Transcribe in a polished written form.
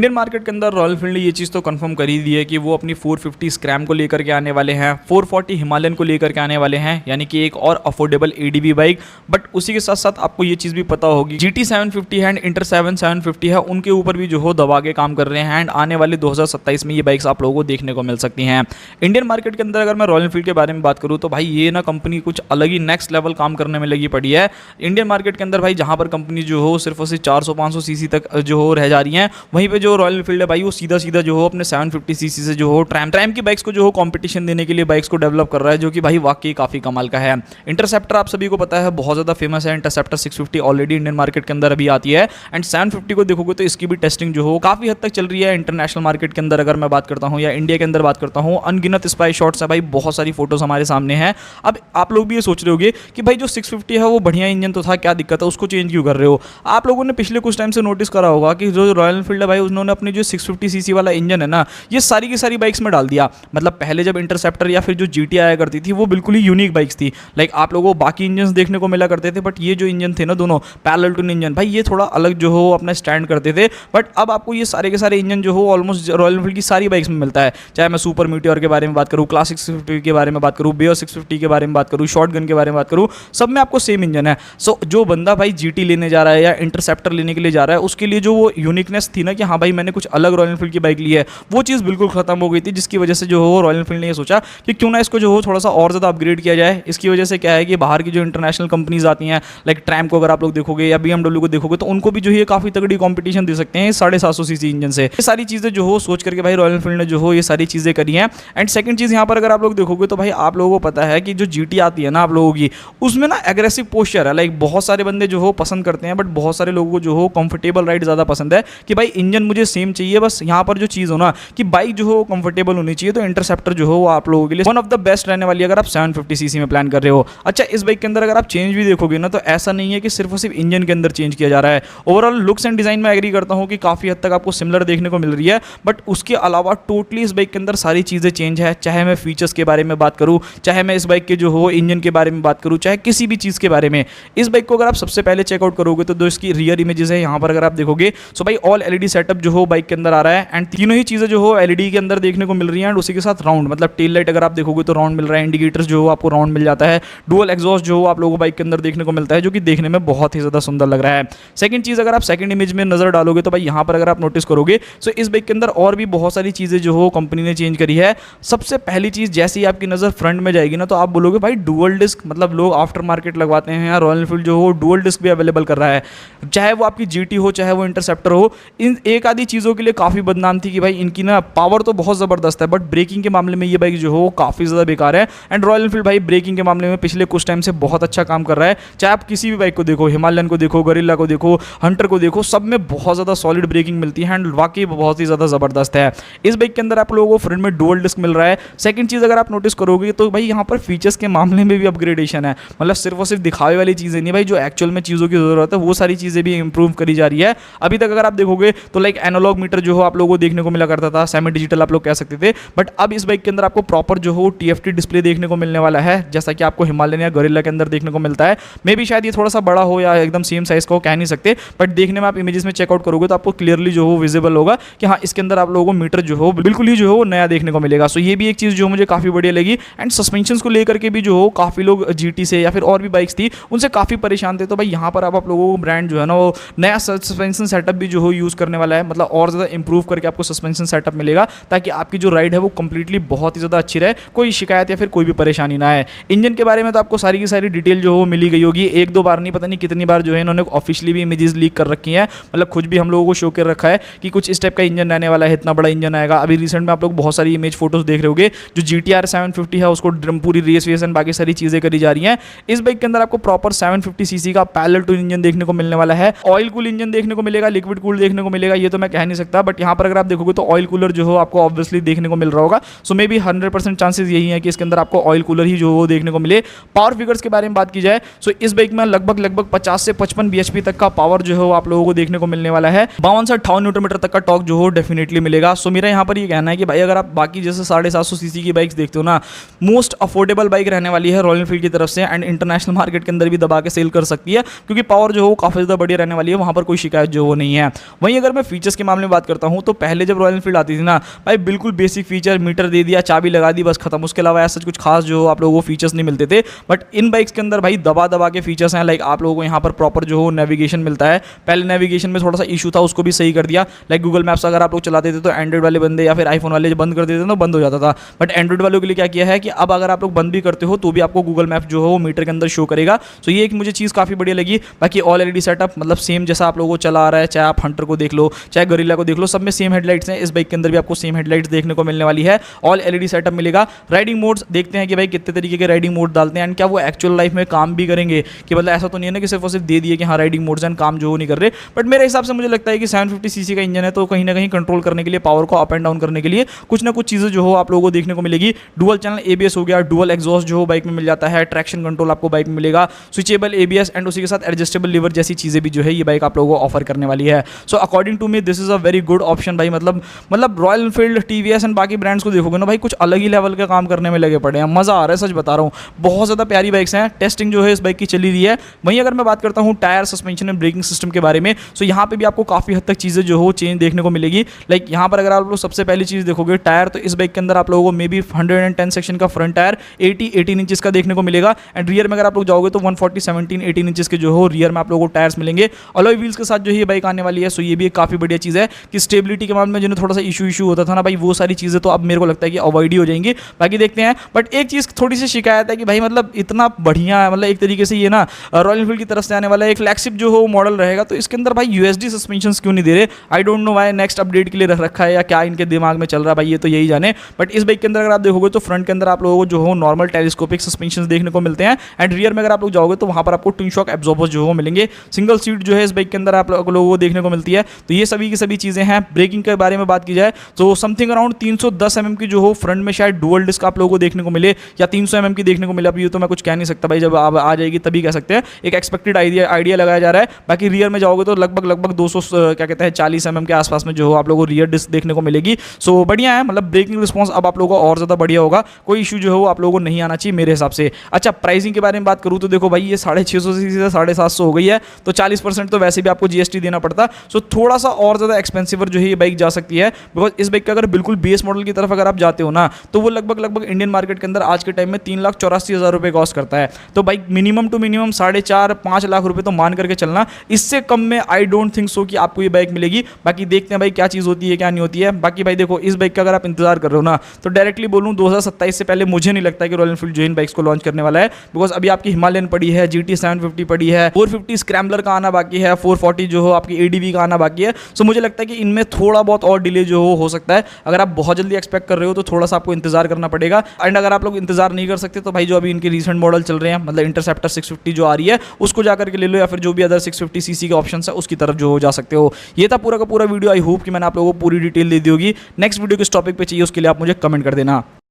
Indian market के अंदर royal Enfield ने ये चीज़ तो कंफर्म कर ही दी है कि वो अपनी 450 स्क्रैम को लेकर के आने वाले हैं, 440 हिमालयन को लेकर के आने वाले हैं, यानी कि एक और अफोर्डेबल एडीबी बाइक। बट उसी के साथ साथ आपको ये चीज़ भी पता होगी GT 750 है एंड इंटर 750 है, उनके ऊपर भी जो हो दबा के काम कर रहे हैं एंड आने वाले 2027 में ये बाइक्स आप लोगों को देखने को मिल सकती हैं। इंडियन मार्केट के अंदर अगर मैं रॉयल एनफील्ड के बारे में बात करूँ तो भाई ये ना कंपनी कुछ अलग ही नेक्स्ट लेवल काम करने में लगी पड़ी है। इंडियन मार्केट के अंदर भाई जहाँ पर कंपनी जो हो सिर्फ और सिर्फ 400-500 सीसी तक जो हो रह जा रही हैं, वहीं पे जो रॉयल एनफील्ड है भाई वो सीधा सीधा जो हो अपने 750 सीसी से जो हो ट्रैम की बाइक्स को जो हो कंपटीशन देने के लिए बाइक्स को डेवलप कर रहा है, जो कि भाई वाकई काफ़ी कमाल का है। इंटरसेप्टर आप सभी को पता है बहुत ज़्यादा फेमस है। इंटरसेप्टर 650 ऑलरेडी इंडियन मार्केट के अंदर अभी आती है एंड 750 को देखोगे तो इसकी भी टेस्टिंग जो हो काफ़ी हद तक चल रही है इंटरनेशनल मार्केट के अंदर। अगर मैं बात करता हूँ या इंडिया के अंदर बात करता हूँ, अनगिनत स्पाई शॉट्स है भाई, बहुत सारी फोटोज हमारे सामने हैं। अब आप लोग भी ये सोच रहे होगे कि भाई जो 650 है वो बढ़िया इंजन तो था, क्या दिक्कत है, उसको चेंज क्यों कर रहे हो। आप लोगों ने पिछले कुछ टाइम से नोटिस करा होगा कि जो रॉयल एनफील्ड है भाई उन्होंने अपनी जो 650 सीसी वाला इंजन है ना, ये सारी की सारी बाइक्स में डाल दिया। मतलब पहले जब इंटरसेप्टर या फिर जो GT आया करती थी वो बिल्कुल ही यूनिक बाइक्स थी। लाइक आप लोगों को बाकी इंजन देखने को मिला करते थे, बट ये जो इंजन थे ना दोनों पैरेलल टू इंजन, भाई ये थोड़ा अलग जो हो अपना स्टैंड करते थे। बट अब आपको ये सारे के सारे इंजन जो हो ऑलमोस्ट रॉयल एनफील्ड की सारी बाइक्स में मिलता है। चाहे मैं सुपर मीटियोर के बारे में बात करूँ, क्लासिक 650 के बारे में बात करूँ, बेयर 650 के बारे में बात करूँ, शॉटगन के बारे में बात करूँ, सब में आपको सेम इंजन है। सो जो बंदा भाई GT लेने जा रहा है या इंटरसेप्टर लेने के लिए जा रहा है, उसके लिए जो वो यूनिकनेस थी ना कि हाँ भाई मैंने कुछ अलग रॉयल एनफील्ड की बाइक ली है, वो चीज़ बिल्कुल खत्म हो गई थी। जिसकी वजह से जो हो रॉयल एनफील्ड ने ये सोचा कि क्यों ना इसको जो हो थोड़ा सा और ज़्यादा अपग्रेड किया जाए। इसकी वजह से क्या है कि बाहर की जो इंटरनेशनल कंपनीज आती हैं, लाइक ट्रैम को अगर आप लोग देखोगे या BMW को देखोगे, तो उनको भी जो है काफ़ी तगड़ी कॉम्पिटिशन दे सकते हैं 750 सीसी इंजन से। ये सारी चीज़ें जो हो सोच करके भाई रॉयल एनफील्ड ने जो हो ये सारी चीज़ें करी हैं। एंड सेकंड चीज़ यहाँ पर अगर आप लोग देखोगे तो भाई आप लोगों को पता है कि जो GT आती है ना आप लोगों की, उसमें ना एग्रेसिव पोस्चर है। लाइक बहुत सारे बंदे जो हो पसंद करते हैं, बट बहुत सारे लोगों को जो हो कंफर्टेबल राइड ज़्यादा पसंद है कि भाई इंजन मुझे सेम चाहिए, बस यहाँ पर जो चीज़ हो ना कि बाइक जो हो कंफर्टेबल होनी चाहिए। तो इंटरसेप्टर जो हो वो आप लोगों के लिए वन ऑफ द बेस्ट रहने वाली है अगर आप 750 सीसी में प्लान कर रहे हो। अच्छा, इस बाइक के अंदर अगर आप चेंज भी देखोगे ना तो ऐसा नहीं है कि सिर्फ और सिर्फ इंजन के अंदर चेंज किया जा रहा है। ओवरऑल लुक्स एंड डिजाइन में एग्री करता हूँ कि काफ़ी हद तक आपको सिमिलर देखने को मिल रही है, बट उसके अलावा टोटली इस बाइक के अंदर सारी चीज़ें चेंज है। चाहे मैं फीचर्स के बारे में बात करूँ, चाहे मैं इस बाइक के जो हो इंजन के बारे में बात करूँ, चाहे किसी भी चीज़ के बारे में। इस बाइक को अगर आप सबसे पहले चेकआउट करोगे तो इसकी रियर इमेजेस है यहाँ पर अगर आप देखोगे, सो भाई ऑल LED सेटअप जो हो बाइक के अंदर आ रहा है एंड तीनों ही चीज़ें जो हो LED के अंदर देखने को मिल रही हैं। एंड उसी के साथ राउंड, मतलब टेल लाइट अगर आप देखोगे तो राउंड मिल रहा है, इंडिकेटर्स जो हो आपको राउंड मिल जाता है, डुअल एग्जॉस्ट जो हो आप लोगों को बाइक के अंदर देखने को मिलता है, जो कि देखने में बहुत ही ज़्यादा सुंदर लग रहा है। सेकंड चीज़ अगर आप सेकंड इमेज में नजर डालोगे तो भाई यहाँ पर अगर आप नोटिस करोगे तो इस बाइक के अंदर और भी बहुत सारी चीज़ें जो हो कंपनी ने चेंज करी है। सबसे पहली चीज़, जैसे ही आपकी नज़र फ्रंट में जाएगी ना तो आप बोलोगे भाई डुअल डिस्क, मतलब लोग आफ्टर मार्केट लगवाते हैं, रॉयल एनफील्ड जो हो डुअल डिस्क भी अवेलेबल कर रहा है। चाहे वो आपकी GT हो चाहे वो इंटरसेप्टर हो, इन एक आधी चीज़ों के लिए काफ़ी बदनाम थी कि भाई इनकी ना पावर तो बहुत ज़बरदस्त है, बट ब्रेकिंग के मामले में ये बाइक जो हो काफ़ी ज़्यादा बेकार है। एंड रॉयल एनफील्ड भाई ब्रेकिंग के मामले में पिछले कुछ टाइम से बहुत अच्छा काम कर रहा है। चाहे आप किसी भी बाइक को देखो, हिमालयन को देखो, गरिल्ला को देखो, हंटर को देखो, सब में बहुत ज़्यादा सॉलिड ब्रेकिंग मिलती है एंड वाकई बहुत ही ज़्यादा ज़बरदस्त है। इस बाइक के अंदर आप लोगों को फ्रंट में डुअल डिस्क मिल रहा है। सेकंड चीज़ अगर आप नोटिस करोगे तो भाई यहाँ पर फीचर्स के मामले में भी अपग्रेडेशन है। मतलब सिर्फ और सिर्फ दिखावे वाली चीज़ें नहीं भाई, जो एक्चुअल में चीज़ों की ज़रूरत है वो सारी चीज़ें भी इंप्रूव करी जा रही है। अभी तक अगर आप देखोगे तो लाइक एनालॉग मीटर जो हो आप लोगों को देखने को मिला करता था, सेमी डिजिटल आप लोग कह सकते थे, बट अब इस बाइक के अंदर आपको प्रॉपर जो हो TFT डिस्प्ले देखने को मिलने वाला है, जैसा कि आपको हिमालयन या गरिल्ला के अंदर देखने को मिलता है। मे भी शायद ये थोड़ा सा बड़ा हो या एकदम सेम साइज का हो, कह नहीं सकते, बट देखने में आप इमेजेस में चेकआउट करोगे तो आपको क्लियरली जो हो विजिबल होगा कि हाँ इसके अंदर आप लोगों को मीटर जो हो बिल्कुल ही जो हो नया देखने को मिलेगा। सो ये भी एक चीज़ जो मुझे काफ़ी बढ़िया लगी। एंड सस्पेंशन को लेकर के भी जो हो काफ़ी लोग GT से या फिर और भी बाइक्स थी उनसे काफ़ी परेशान थे। तो भाई यहाँ पर अब आप लोगों को ब्रांड जो है ना वो नया सस्पेंशन सेटअप भी जो हो यूज़ करने वाला है, मतलब और ज़्यादा इंप्रूव करके आपको सस्पेंशन सेटअप मिलेगा ताकि आपकी जो राइड है वो कंप्लीटली बहुत ही ज़्यादा अच्छी रहे, कोई शिकायत या फिर कोई भी परेशानी ना आए। इंजन के बारे में तो आपको सारी की सारी डिटेल जो हो मिली गई होगी, एक दो बार नहीं पता नहीं कितनी बार जो है इन्होंने ऑफिशियली भी इमेजेस लीक कर रखी हैं। मतलब खुद भी हम लोगों को शो कर रखा है कि कुछ इस टाइप का इंजन रहने वाला है, इतना बड़ा इंजन आएगा। अभी रिसेंट में आप लोग बहुत सारी इमेज फोटोज देख रहे होंगे, जो GTR 750 है उसको पूरी रेस वेस एंड बाकी सारी चीज़ें करी जा रही हैं। इस बाइक के अंदर आपको प्रॉपर 750 सीसी का पैरेलल टू इंजन देखने को मिलने वाला है। ऑयल कूल इंजन देखने को मिलेगा, लिक्विड कूल देखने को मिलेगा, ये तो मैं कह नहीं सकता, बट यहाँ पर अगर आप देखोगे तो ऑयल कूलर जो हो आपको ऑब्वियसली देखने को मिल रहा होगा। सो मे बी 100% चांसेस यही है कि इसके अंदर आपको ऑयल कूलर ही जो हो देखने को मिले। पावर फिगर्स के बारे में बात की जाए सो इस बाइक में लगभग 50 से 55 bhp तक का पावर जो है आप लोगों को देखने को मिलने वाला है। 52 से 58 न्यूटन मीटर तक का टॉर्क जो हो डेफिनेटली मिलेगा। सो मेरा यहाँ पर ये कहना है कि भाई अगर आप बाकी जैसे 750 सीसी की बाइक्स देखते हो ना, मोस्ट अफोर्डेबल बाइक रहने वाली है रॉयल एनफील्ड की तरफ से एंड इंटरनेशनल मार्केट के अंदर भी दबा के सेल कर सकती है, क्योंकि पावर जो हो काफ़ी ज़्यादा बढ़िया रहने वाली है, वहाँ पर कोई शिकायत जो वो नहीं है। वहीं अगर मैं फीचर्स फीचर्स के मामले में बात करता हूँ तो पहले जब रॉयल एनफील्ड आती थी ना भाई, बिल्कुल बेसिक फीचर, मीटर दे दिया, चाबी लगा दी, बस खत्म। उसके अलावा ऐसा कुछ खास जो आप लोगों को फीचर्स नहीं मिलते थे। बट इन बाइक्स के अंदर भाई दबा दबा के फीचर्स हैं। लाइक आप लोगों को यहाँ पर प्रॉपर जो हो नेविगेशन मिलता है। पहले नेविगेशन में थोड़ा सा इशू था, उसको भी सही कर दिया। लाइक गूगल मैप्स अगर आप लोग चलाते थे तो एंड्रॉइड वाले बंदे या फिर आईफोन वाले बंद कर देते थे तो बंद हो जाता था। बट एंड्रॉइड वालों के लिए क्या किया है कि अब अगर आप लोग बंद भी करते हो तो भी आपको गूगल मैप जो है वो मीटर के अंदर शो करेगा। सो ये एक मुझे चीज़ काफ़ी बढ़िया लगी। बाकी ऑल एलईडी सेटअप मतलब सेम जैसा आप लोगों को चला आ रहा है, चाहे आप हंटर को देख लो चाहे गोरिल्ला को देख लो, सब में सेम हेडलाइट्स हैं। इस बाइक के अंदर भी आपको सेम हेडलाइट्स देखने को मिलने वाली है। ऑल एलईडी सेटअप मिलेगा। राइडिंग मोड्स देखते हैं कि भाई कितने तरीके के राइडिंग मोड डालते हैं एंड क्या वो एक्चुअल लाइफ में काम भी करेंगे, कि मतलब ऐसा तो नहीं है ना कि सिर्फ और सिर्फ दे दिए कि हाँ राइडिंग मोड्स एंड काम जो नहीं कर रहे। बट मेरे हिसाब से मुझे लगता है कि 750 सीसी का इंजन है तो कहीं ना कहीं कंट्रोल करने के लिए, पावर को अप एंड डाउन करने के लिए कुछ ना कुछ चीज़ें जो हो आप लोगों को देखने को मिलेगी। डुअल चैनल एबीएस हो गया, डुअल एग्जॉस्ट जो हो बाइक में मिल जाता है, ट्रैक्शन कंट्रोल आपको बाइक में मिलेगा, स्विचेबल एबीएस एंड उसी के साथ एडजस्टेबल लीवर जैसी चीज़ें भी जो है ये बाइक आप लोगों को ऑफर करने वाली है। So according to me this is a very good option भाई। मतलब रॉयल एनफील्ड, टीवीएस एंड बाकी ब्रांड्स को देखोगे ना भाई, कुछ अलग ही लेवल का काम करने में लगे पड़े हैं। मज़ा आ रहा है, सच बता रहा हूँ। बहुत ज़्यादा प्यारी बाइक्स हैं। टेस्टिंग जो है इस बाइक की चली रही है। वहीं अगर मैं बात करता हूँ tyre, suspension and braking system के बारे में, सो यहाँ पे भी आपको काफ़ी हद तक चीज़ें जो हो चेंज देखने को मिलेगी। लाइक यहाँ पर अगर आप लोग सबसे पहली चीज़ देखोगे टायर, तो इस बाइक के अंदर आप लोगों को मे बी 110 सेक्शन का फ्रंट टायर 18 इंचेस का देखने को मिलेगा। एंड रियर में अगर आप लोग जाओगे तो 140 18 इंचेस के जो हो रियर में आप लोगों को टायर्स मिलेंगे। अलॉय व्हील्स के साथ जो ये बाइक आने वाली है। सो ये भी एक काफ़ी बढ़िया चीज़ है कि स्टेबिलिटी के मामले में जिन्हें थोड़ा सा इशू होता था ना भाई, वो सारी चीज़ें तो अब मेरे को लगता है कि अवॉइड ही हो जाएंगी। बाकी देखते हैं। बट एक चीज़ थोड़ी सी शिकायत है कि भाई मतलब इतना बढ़िया है, मतलब एक तरीके से ये ना रॉयल एनफील्ड की तरफ से आने वाला एक फ्लैगशिप जो हो मॉडल रहेगा, तो इसके अंदर भाई यूएसडी सस्पेंशन क्यों नहीं दे रहे? I don't know why. Next update के लिए रख रखा है या क्या इनके दिमाग में चल रहा है भाई, ये तो यही जाने। बट इस बाइक के अंदर अगर आप देखोगे तो फ्रंट के अंदर आप लोगों को जो हो नॉर्मल टेलीस्कोपिक सस्पेंशन देखने को मिलते हैं। एंड रियर में अगर आप लोग जाओगे तो वहाँ पर आपको ट्विन शॉक एब्जॉर्बर्स जो हो मिलेंगे। सिंगल सीट जो है इस बाइक के अंदर आप लोगों को देखने को मिलती है। तो ये सभी की सभी चीज़ें हैं। ब्रेकिंग के बारे में बात की जाए तो समथिंग अराउंड 310 mm की जो हो फ्रंट में शायद डुअल डिस्क आप लोगों को देखने को मिले या 300 mm की देखने को मिले। अब ये तो मैं कुछ कह नहीं सकता भाई, जब आप आ जाएगी तभी कह सकते हैं। एक एक्सपेक्टेड आइडिया लगाया जा रहा है। बाकी रियर में जाओगे तो लगभग 200 क्या कहते हैं 40 mm के आसपास में जो हो आप लोगों को रियर डिस्क देखने को मिलेगी। सो बढ़िया है, मतलब ब्रेकिंग रिस्पॉन्स अब आप लोगों को और ज़्यादा बढ़िया होगा। कोई इशू जो है वो आप लोगों को नहीं आना चाहिए मेरे हिसाब से। अच्छा, प्राइसिंग के बारे में बात करूँ तो देखो भाई, ये 650 सीसी से 750 हो गई है, तो 40% तो वैसे भी आपको जीएसटी देना पड़ता। सो थोड़ा सा और ज़्यादा एक्सपेंसिव जो है ये बाइक जा सकती है। बिकॉज इस बाइक का अगर बिल्कुल बेस मॉडल की तरफ अगर आप जाते हो ना, तो वो लगभग इंडियन मार्केट के अंदर आज के टाइम में 3,84,000 रुपये कॉस्ट करता है। तो bike minimum to minimum 4.5-5 lakh रुपये तो मान करके चलना। इससे कम में आई डोंट थिंक सो कि आपको ये बाइक मिलेगी। बाकी देखते हैं भाई क्या चीज़ होती है क्या नहीं होती है। बाकी भाई देखो, इस बाइक का अगर आप इंतजार कर रहे हो ना, तो डायरेक्टली बोलूँ 2027 से पहले मुझे नहीं लगता कि रॉयल एनफील्ड जो इन बाइक्स को लॉन्च करने वाला है। बिकॉज अभी आपकी हिमालयन पड़ी है, GT 750 पड़ी है, 450 स्क्रैम्बलर का आना बाकी है, 440 जो हो आपकी ADV का आना बाकी है। सो मुझे लगता है कि इनमें थोड़ा बहुत और डिले जो हो सकता है। अगर आप बहुत जल्दी एक्सपेक्ट कर रहे हो तो थोड़ा सा आपको इंतजार करना पड़ेगा। एंड अगर आप लोग इंतजार नहीं कर सकते तो भाई जो अभी इनके रिसेंट मॉडल चल रहे हैं, मतलब इंटरसेप्टर 650 जो आ रही है, उसको जाकर के ले लो, या फिर जो भी अदर 650 सीसी के ऑप्शन है उसकी तरफ जो हो जा सकते हो। ये था पूरा का पूरा वीडियो। आई होप कि मैंने आप लोगों को पूरी डिटेल दे दी होगी। नेक्स्ट वीडियो किस टॉपिक पे चाहिए उसके लिए आप मुझे कमेंट कर देना।